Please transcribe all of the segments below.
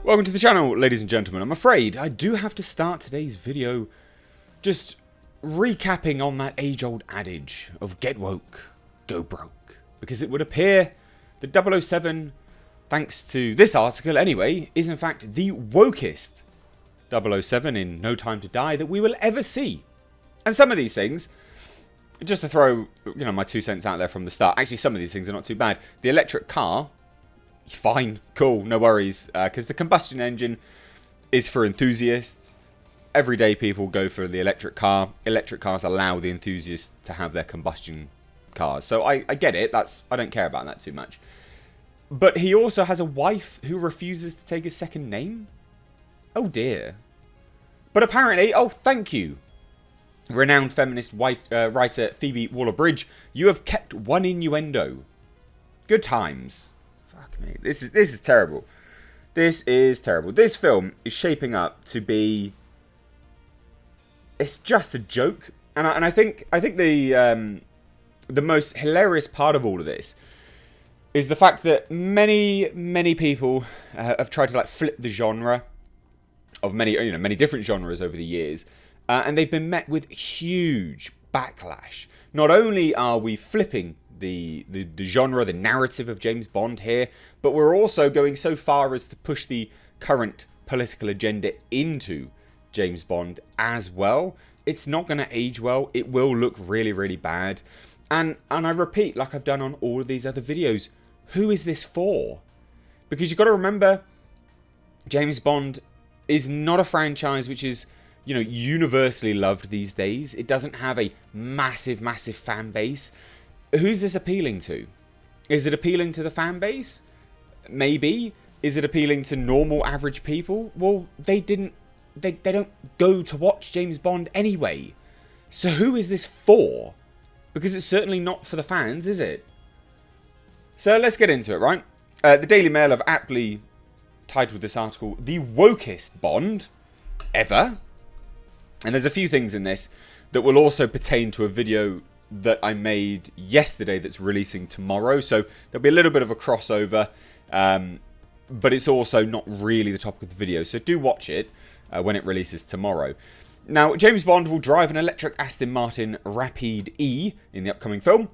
Welcome to the channel, ladies and gentlemen. I'm afraid I do have to start today's video just recapping on that age-old adage of get woke, go broke. Because it would appear that 007, thanks to this article anyway, is in fact the wokest 007 in No Time to Die that we will ever see. And some of these things, just to throw my 2 cents out there from the start, actually some of these things are not too bad. The electric car, fine, cool, no worries, because the combustion engine is for enthusiasts. Everyday people go for the electric car. Electric cars allow the enthusiasts to have their combustion cars. So I get it. I don't care about that too much. But he also has a wife who refuses to take his second name? Oh dear. But apparently, oh thank you, renowned feminist writer Phoebe Waller-Bridge, you have kept one innuendo. Good times. Fuck me. This is terrible. This is terrible. This film is shaping up to be... It's just a joke. And I think the most hilarious part of all of this is the fact that many people have tried to flip the genre of many different genres over the years, and they've been met with huge backlash. Not only are we flipping the genre, the narrative of James Bond here, but we're also going so far as to push the current political agenda into James Bond as well. It's not going to age well. It will look really, really bad. And I repeat, like I've done on all of these other videos, who is this for? Because you've got to remember, James Bond is not a franchise which is, universally loved these days. It doesn't have a massive, massive fan base. Who's this appealing to? Is it appealing to the fan base? Maybe. Is it appealing to normal, average people? Well, they don't go to watch James Bond anyway. So who is this for? Because it's certainly not for the fans, is it? So let's get into it, right? The Daily Mail have aptly titled this article, "The Wokest Bond Ever." And there's a few things in this that will also pertain to a video that I made yesterday that's releasing tomorrow. So there'll be a little bit of a crossover, but it's also not really the topic of the video. So do watch it when it releases tomorrow. Now, James Bond will drive an electric Aston Martin Rapide E in the upcoming film.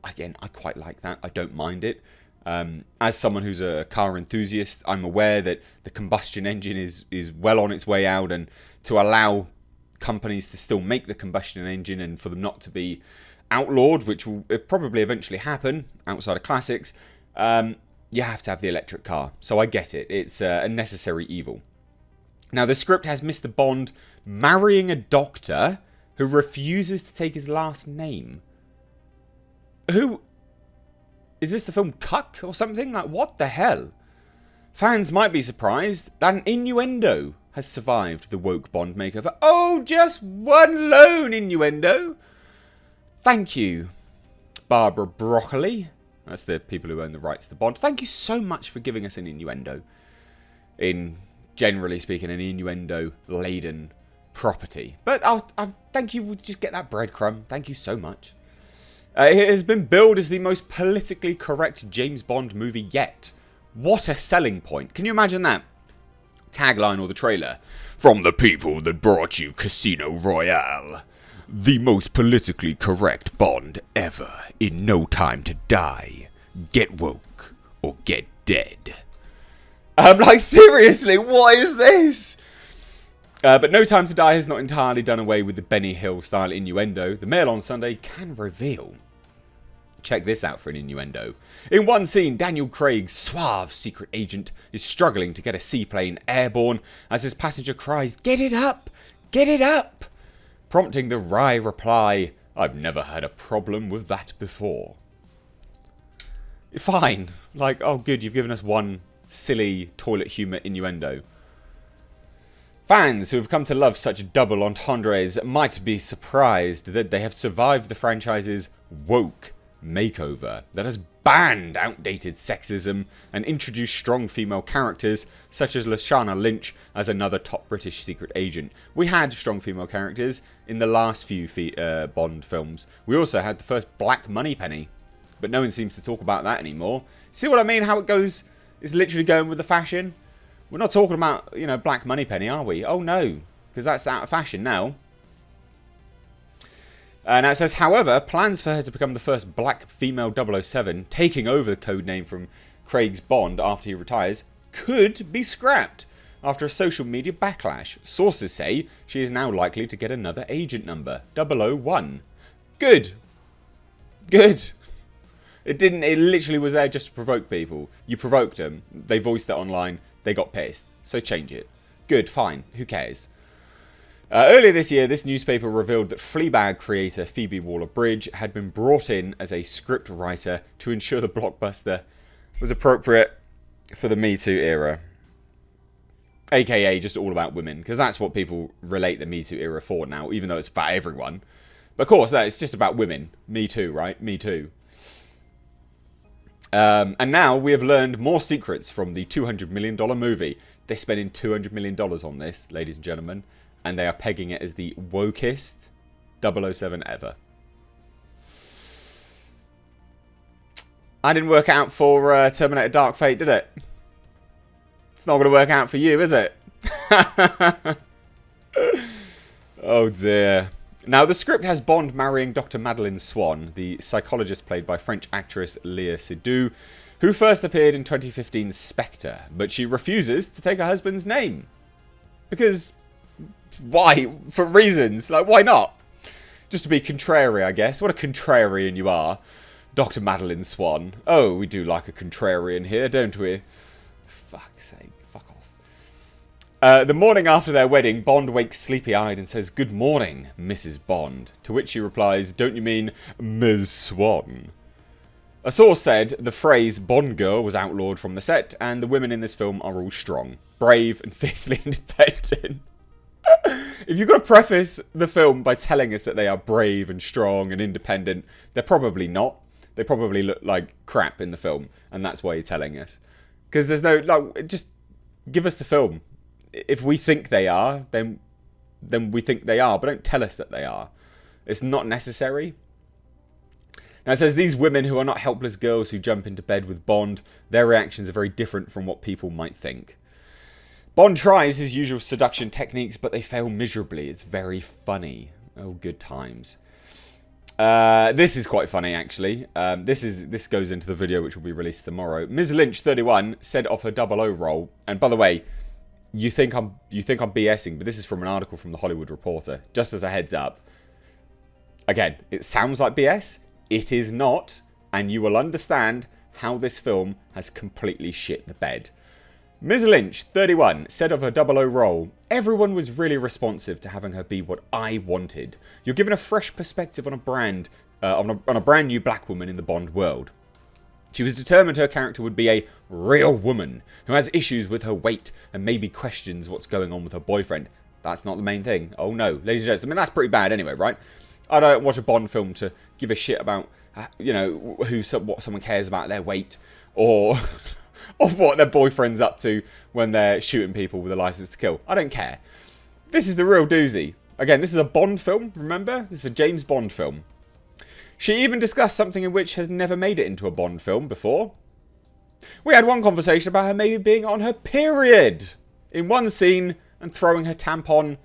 Again, I quite like that. I don't mind it. As someone who's a car enthusiast, I'm aware that the combustion engine is well on its way out, and to allow companies to still make the combustion engine and for them not to be outlawed, which will probably eventually happen outside of classics, you have to have the electric car. So I get it. It's a necessary evil. Now, the script has Mr. Bond marrying a doctor who refuses to take his last name. Who... Is this the film Cuck or something? What the hell? Fans might be surprised that an innuendo has survived the woke Bond makeover. Oh, just one lone innuendo. Thank you, Barbara Broccoli. That's the people who own the rights to Bond. Thank you so much for giving us an innuendo. In, generally speaking, an innuendo-laden property. But I'll thank you. We'll just get that breadcrumb. Thank you so much. It has been billed as the most politically correct James Bond movie yet. What a selling point. Can you imagine that? Tagline or the trailer. From the people that brought you Casino Royale. The most politically correct Bond ever in No Time to Die. Get woke or get dead. I'm like, seriously, what is this? But No Time to Die has not entirely done away with the Benny Hill style innuendo. The Mail on Sunday can reveal. Check this out for an innuendo. In one scene, Daniel Craig's suave secret agent is struggling to get a seaplane airborne as his passenger cries, "Get it up! Get it up!" prompting the wry reply, "I've never had a problem with that before." Fine. Oh good, you've given us one silly toilet humour innuendo. Fans who have come to love such double entendres might be surprised that they have survived the franchise's woke makeover that has banned outdated sexism and introduced strong female characters such as Lashana Lynch as another top British secret agent. We had strong female characters in the last few Bond films. We also had the first Black Moneypenny, but no one seems to talk about that anymore. See what I mean? How it goes is literally going with the fashion. We're not talking about, you know, Black Moneypenny, are we? Oh, no, because that's out of fashion now. Now it says, however, plans for her to become the first black female 007, taking over the code name from Craig's Bond after he retires, could be scrapped after a social media backlash. Sources say she is now likely to get another agent number, 001. Good. Good. It literally was there just to provoke people. You provoked them. They voiced it online. They got pissed. So change it. Good, fine. Who cares? Earlier this year, this newspaper revealed that Fleabag creator Phoebe Waller-Bridge had been brought in as a script writer to ensure the blockbuster was appropriate for the Me Too era. AKA just all about women, because that's what people relate the Me Too era for now, even though it's about everyone. But of course, it's just about women. Me Too, right? Me Too. And now we have learned more secrets from the $200 million movie. They're spending $200 million on this, ladies and gentlemen. And they are pegging it as the wokest 007 ever. I didn't work out for Terminator Dark Fate, did it? It's not going to work out for you, is it? Oh dear. Now, the script has Bond marrying Dr. Madeleine Swann, the psychologist played by French actress Léa Seydoux, who first appeared in 2015's Spectre, but she refuses to take her husband's name. Because... why? For reasons. Like, why not? Just to be contrary, I guess. What a contrarian you are. Dr. Madeleine Swann. Oh, we do like a contrarian here, don't we? Fuck's sake. Fuck off. The morning after their wedding, Bond wakes sleepy-eyed and says, "Good morning, Mrs. Bond." To which she replies, "Don't you mean Ms. Swan?" A source said the phrase Bond girl was outlawed from the set, and the women in this film are all strong, brave, and fiercely independent. If you've got to preface the film by telling us that they are brave and strong and independent, they're probably not. They probably look like crap in the film, and that's why you're telling us. Because there's no... like, just give us the film. If we think they are, then we think they are, but don't tell us that they are. It's not necessary. Now it says, these women who are not helpless girls who jump into bed with Bond, their reactions are very different from what people might think. Bond tries his usual seduction techniques, but they fail miserably. It's very funny. Oh, good times. This is quite funny, actually. This goes into the video which will be released tomorrow. Ms. Lynch, 31, said of her 00 role, and by the way, you think I'm BSing, but this is from an article from the Hollywood Reporter. Just as a heads up. Again, it sounds like BS. It is not, and you will understand how this film has completely shit the bed. Ms. Lynch, 31, said of her 00 role, "Everyone was really responsive to having her be what I wanted. You're given a fresh perspective on a brand new black woman in the Bond world. She was determined her character would be a real woman who has issues with her weight and maybe questions what's going on with her boyfriend." That's not the main thing. Oh no, ladies and gents. I mean, that's pretty bad anyway, right? I don't watch a Bond film to give a shit about, you know, what someone cares about their weight or... of what their boyfriend's up to when they're shooting people with a license to kill. I don't care. This is the real doozy. Again, this is a Bond film, remember? This is a James Bond film. She even discussed something in which has never made it into a Bond film before. We had one conversation about her maybe being on her period in one scene and throwing her tampon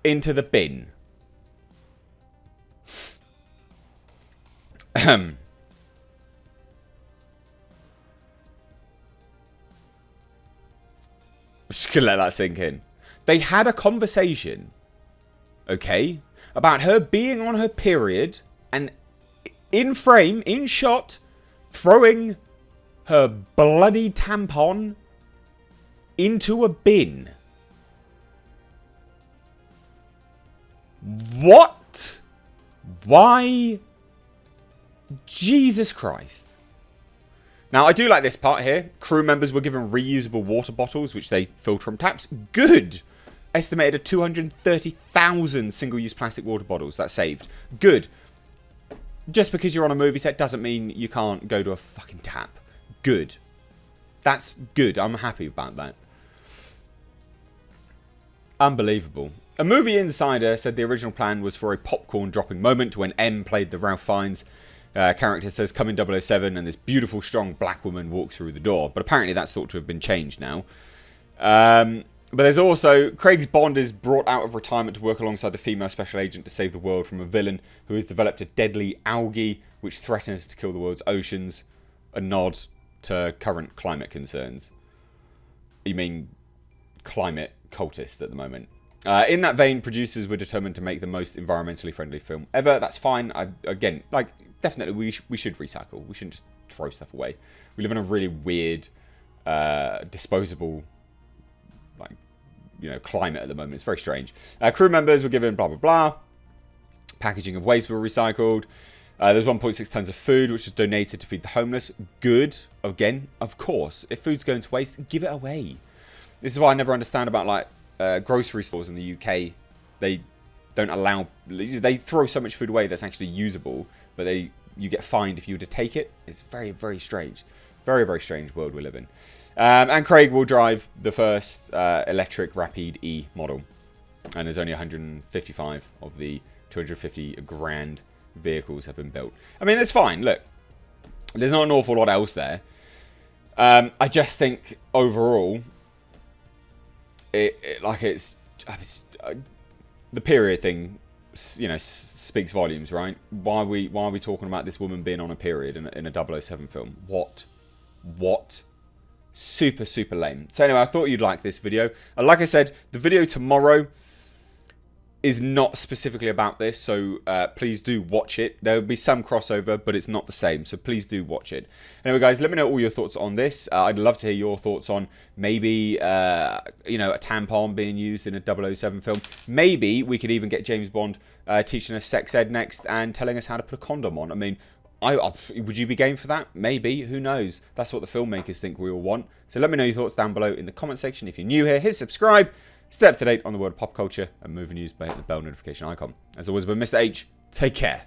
into the bin. I'm just going to let that sink in. They had a conversation, okay, about her being on her period and in frame, in shot, throwing her bloody tampon into a bin. What? Why? Jesus Christ. Now, I do like this part here. Crew members were given reusable water bottles, which they filled from taps. Good. Estimated at 230,000 single-use plastic water bottles. That's saved. Good. Just because you're on a movie set doesn't mean you can't go to a fucking tap. Good. That's good. I'm happy about that. Unbelievable. A movie insider said the original plan was for a popcorn dropping moment when M played the Ralph Fiennes character, says come in 007 and this beautiful strong black woman walks through the door, but apparently that's thought to have been changed now. But there's also Craig's Bond is brought out of retirement to work alongside the female special agent to save the world from a villain who has developed a deadly algae which threatens to kill the world's oceans. A nod to current climate concerns. You mean climate cultists at the moment. In that vein, producers were determined to make the most environmentally friendly film ever. That's fine. Again, like, definitely we should recycle. We shouldn't just throw stuff away. We live in a really weird, disposable, like, you know, climate at the moment. It's very strange. Crew members were given blah, blah, blah. Packaging of waste were recycled. There's 1.6 tons of food, which was donated to feed the homeless. Good. Again, of course. If food's going to waste, give it away. This is why I never understand about, like, grocery stores in the UK. They don't allow... They throw so much food away that's actually usable, but you get fined if you were to take it. It's very, very strange. Very, very strange world we live in. And Craig will drive the first electric Rapide E model. And there's only 155 of the 250 grand vehicles have been built. I mean, that's fine. Look, there's not an awful lot else there. I just think overall, the period thing, you know, speaks volumes, right? Why are we talking about this woman being on a period in a 007 film? What? Super, super lame. So anyway, I thought you'd like this video. Like I said, the video tomorrow is not specifically about this, so please do watch it. There will be some crossover, but it's not the same, so please do watch it. Anyway, guys, let me know all your thoughts on this. I'd love to hear your thoughts on maybe, you know, a tampon being used in a 007 film. Maybe we could even get James Bond teaching us sex ed next and telling us how to put a condom on. I mean, would you be game for that? Maybe. Who knows? That's what the filmmakers think we all want. So let me know your thoughts down below in the comment section. If you're new here, hit subscribe. Stay up to date on the world of pop culture and movie news by hitting the bell notification icon. As always, I've been Mr. H. Take care.